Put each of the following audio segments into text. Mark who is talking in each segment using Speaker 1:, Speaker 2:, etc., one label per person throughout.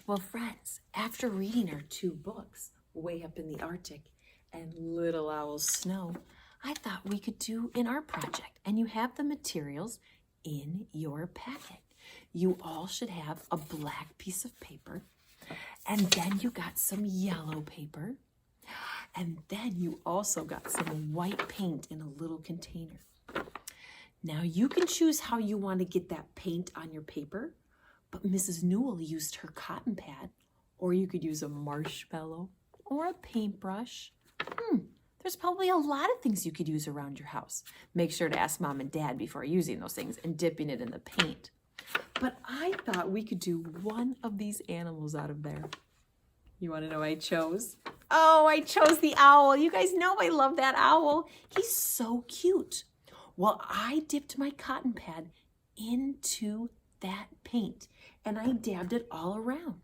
Speaker 1: Well, friends, after reading our two books, Way Up in the Arctic and Little Owl's Snow, I thought we could do an art project. And you have the materials in your packet. You all should have a black piece of paper. And then you got some yellow paper. And then you also got some white paint in a little container. Now you can choose how you want to get that paint on your paper, but Mrs. Newell used her cotton pad, or you could use a marshmallow or a paintbrush. There's probably a lot of things you could use around your house. Make sure to ask Mom and Dad before using those things and dipping it in the paint. But I thought we could do one of these animals out of there. You want to know what I chose? Oh, I chose the owl. You guys know I love that owl. He's so cute. Well, I dipped my cotton pad into that paint and I dabbed it all around.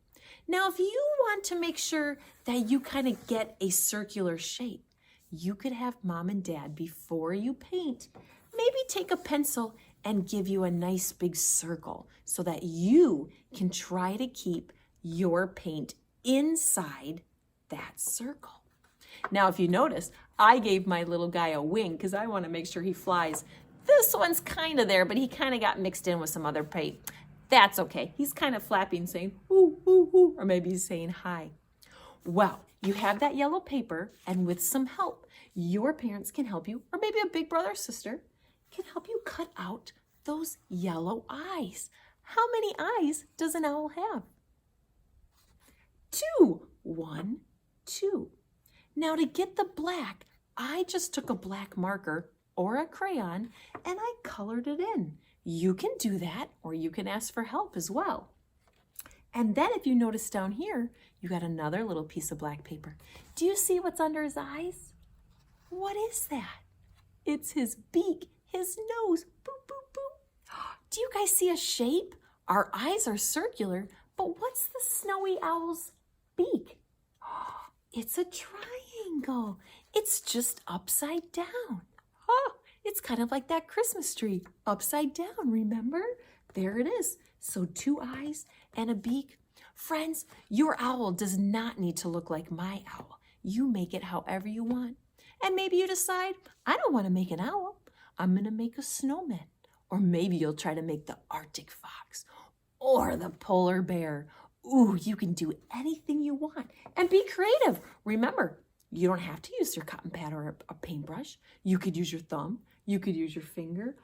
Speaker 1: Now, if you want to make sure that you kind of get a circular shape, you could have Mom and Dad, before you paint, maybe take a pencil and give you a nice big circle so that you can try to keep your paint inside that circle. Now, if you notice, I gave my little guy a wing because I want to make sure he flies. This one's kind of there, but he kind of got mixed in with some other paint. That's okay. He's kind of flapping, saying, ooh, ooh, ooh, or maybe he's saying hi. Well, you have that yellow paper, and with some help, your parents can help you, or maybe a big brother or sister can help you cut out those yellow eyes. How many eyes does an owl have? 2. 1, 2. Now to get the black, I just took a black marker or a crayon and I colored it in. You can do that, or you can ask for help as well. And then if you notice down here, you got another little piece of black paper. Do you see what's under his eyes? What is that? It's his beak, his nose. Boop, boop, boop. Do you guys see a shape? Our eyes are circular, but what's the snowy owl's beak? It's a triangle. It's just upside down. It's kind of like that Christmas tree, upside down, remember? There it is. So 2 eyes and a beak. Friends, your owl does not need to look like my owl. You make it however you want. And maybe you decide, I don't want to make an owl. I'm going to make a snowman. Or maybe you'll try to make the Arctic fox or the polar bear. Ooh, you can do anything you want and be creative. Remember, you don't have to use your cotton pad or a paintbrush. You could use your thumb. You could use your finger.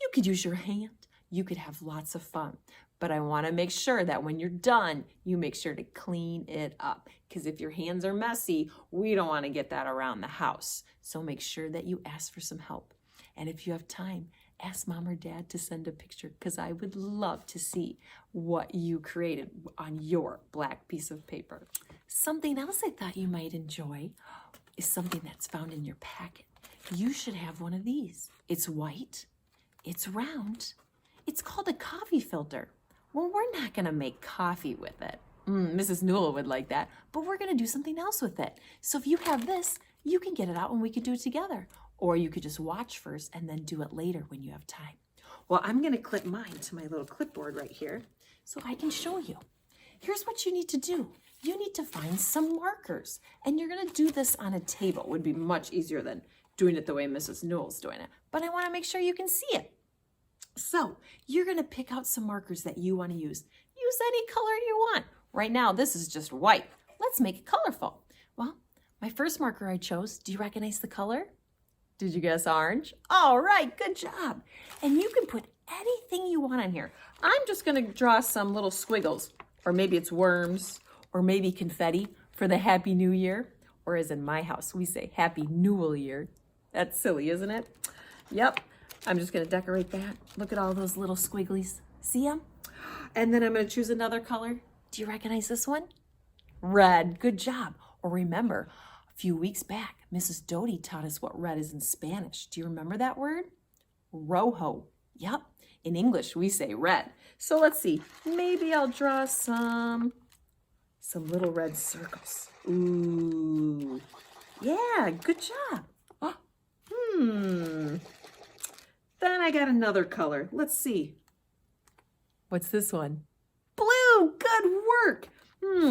Speaker 1: You could use your hand. You could have lots of fun. But I want to make sure that when you're done, you make sure to clean it up. Because if your hands are messy, we don't want to get that around the house. So make sure that you ask for some help. And if you have time, ask Mom or Dad to send a picture, because I would love to see what you created on your black piece of paper. Something else I thought you might enjoy is something that's found in your packet. You should have one of these. It's white, it's round, it's called a coffee filter. Well, we're not gonna make coffee with it. Mrs. Newell would like that, but we're gonna do something else with it. So if you have this, you can get it out and we could do it together. Or you could just watch first and then do it later when you have time. Well, I'm gonna clip mine to my little clipboard right here so I can show you. Here's what you need to do. You need to find some markers, and you're gonna do this on a table. It would be much easier than doing it the way Mrs. Newell's doing it, but I wanna make sure you can see it. So you're gonna pick out some markers that you wanna use. Use any color you want. Right now, this is just white. Let's make it colorful. Well, my first marker I chose, do you recognize the color? Did you guess orange? All right, good job. And you can put anything you want on here. I'm just gonna draw some little squiggles, or maybe it's worms, or maybe confetti for the Happy New Year. Or as in my house, we say Happy Newell Year. That's silly, isn't it? Yep, I'm just gonna decorate that. Look at all those little squigglies. See them? And then I'm gonna choose another color. Do you recognize this one? Red, good job. Or remember, a few weeks back, Mrs. Doty taught us what red is in Spanish. Do you remember that word? Rojo. Yep. In English, we say red. So let's see. Maybe I'll draw some little red circles. Ooh. Yeah, good job. Oh, Then I got another color. Let's see. What's this one? Blue. Good work.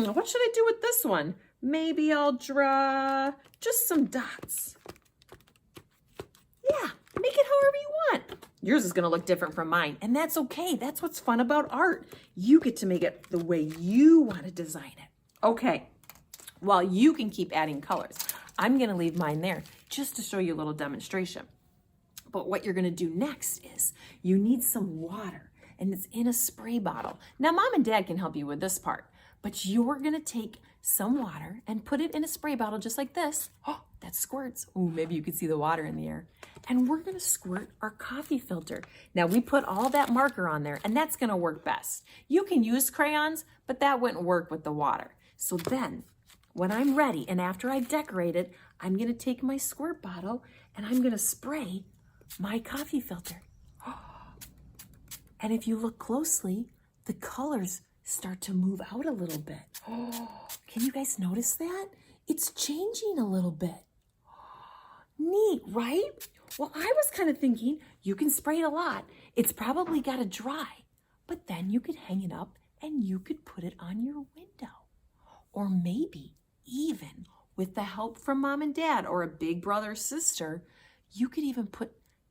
Speaker 1: What should I do with this one? Maybe I'll draw just some dots. Yeah, make it however you want. Yours is gonna look different from mine, and that's okay. That's what's fun about art. You get to make it the way you wanna design it. Okay, well, you can keep adding colors. I'm gonna leave mine there just to show you a little demonstration. But what you're gonna do next is you need some water, and it's in a spray bottle. Now, Mom and Dad can help you with this part, but you're gonna take some water and put it in a spray bottle just like this. Oh, that squirts. Ooh, maybe you can see the water in the air. And we're gonna squirt our coffee filter. Now, we put all that marker on there, and that's gonna work best. You can use crayons, but that wouldn't work with the water. So then, when I'm ready, and after I've decorated, I'm gonna take my squirt bottle and I'm gonna spray my coffee filter. And if you look closely, the colors start to move out a little bit. Can you guys notice that? It's changing a little bit. Neat, right? Well, I was kind of thinking you can spray it a lot. It's probably got to dry, but then you could hang it up and you could put it on your window. Or maybe even with the help from Mom and Dad or a big brother or sister, you could even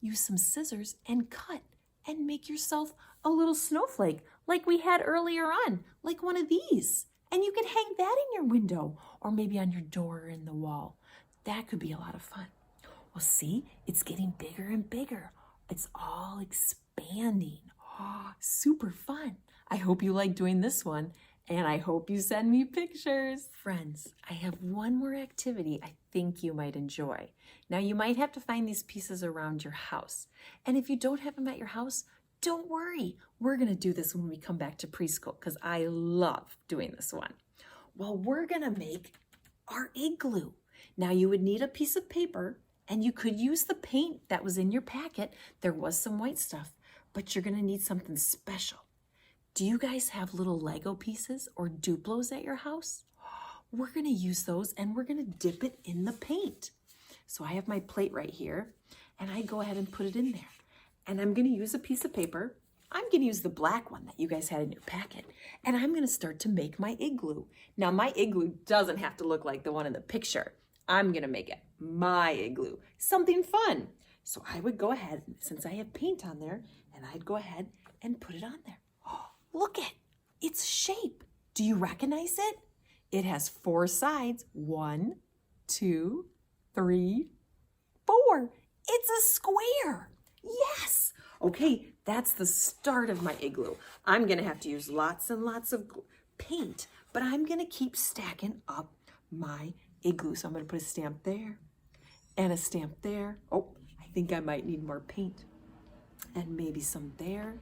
Speaker 1: use some scissors and cut and make yourself a little snowflake like we had earlier on, like one of these. And you can hang that in your window or maybe on your door or in the wall. That could be a lot of fun. Well, see, it's getting bigger and bigger. It's all expanding. Oh, super fun. I hope you like doing this one, and I hope you send me pictures. Friends, I have one more activity I think you might enjoy. Now, you might have to find these pieces around your house. And if you don't have them at your house, don't worry. We're going to do this when we come back to preschool because I love doing this one. Well, we're going to make our igloo. Now, you would need a piece of paper, and you could use the paint that was in your packet. There was some white stuff, but you're going to need something special. Do you guys have little Lego pieces or Duplos at your house? We're going to use those, and we're going to dip it in the paint. So I have my plate right here, and I go ahead and put it in there. And I'm going to use a piece of paper. I'm going to use the black one that you guys had in your packet. And I'm going to start to make my igloo. Now, my igloo doesn't have to look like the one in the picture. I'm going to make it my igloo. Something fun. So I would go ahead, since I have paint on there, and I'd go ahead and put it on there. Oh, look at its shape. Do you recognize it? It has 4 sides. 1, 2, 3, 4. It's a square. Yes. Okay, that's the start of my igloo. I'm going to have to use lots and lots of paint, but I'm going to keep stacking up my igloo. So I'm going to put a stamp there and a stamp there. Oh, I think I might need more paint and maybe some there.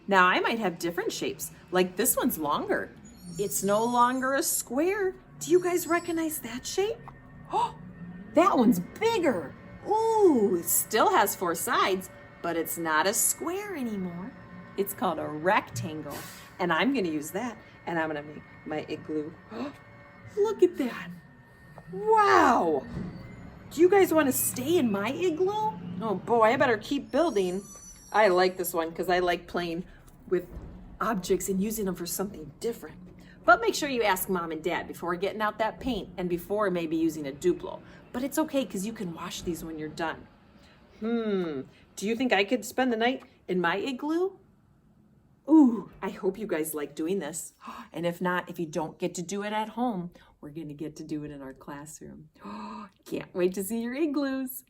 Speaker 1: Now I might have different shapes, like this one's longer. It's no longer a square. Do you guys recognize that shape? Oh, that one's bigger. Ooh, it still has 4 sides, but it's not a square anymore. It's called a rectangle. And I'm going to use that, and I'm going to make my igloo. Oh, look at that. Wow. Do you guys want to stay in my igloo? Oh boy, I better keep building. I like this one because I like playing with objects and using them for something different. But make sure you ask Mom and Dad before getting out that paint and before maybe using a Duplo. But it's okay because you can wash these when you're done. Do you think I could spend the night in my igloo? Ooh, I hope you guys like doing this. And if not, if you don't get to do it at home, we're going to get to do it in our classroom. Can't wait to see your igloos.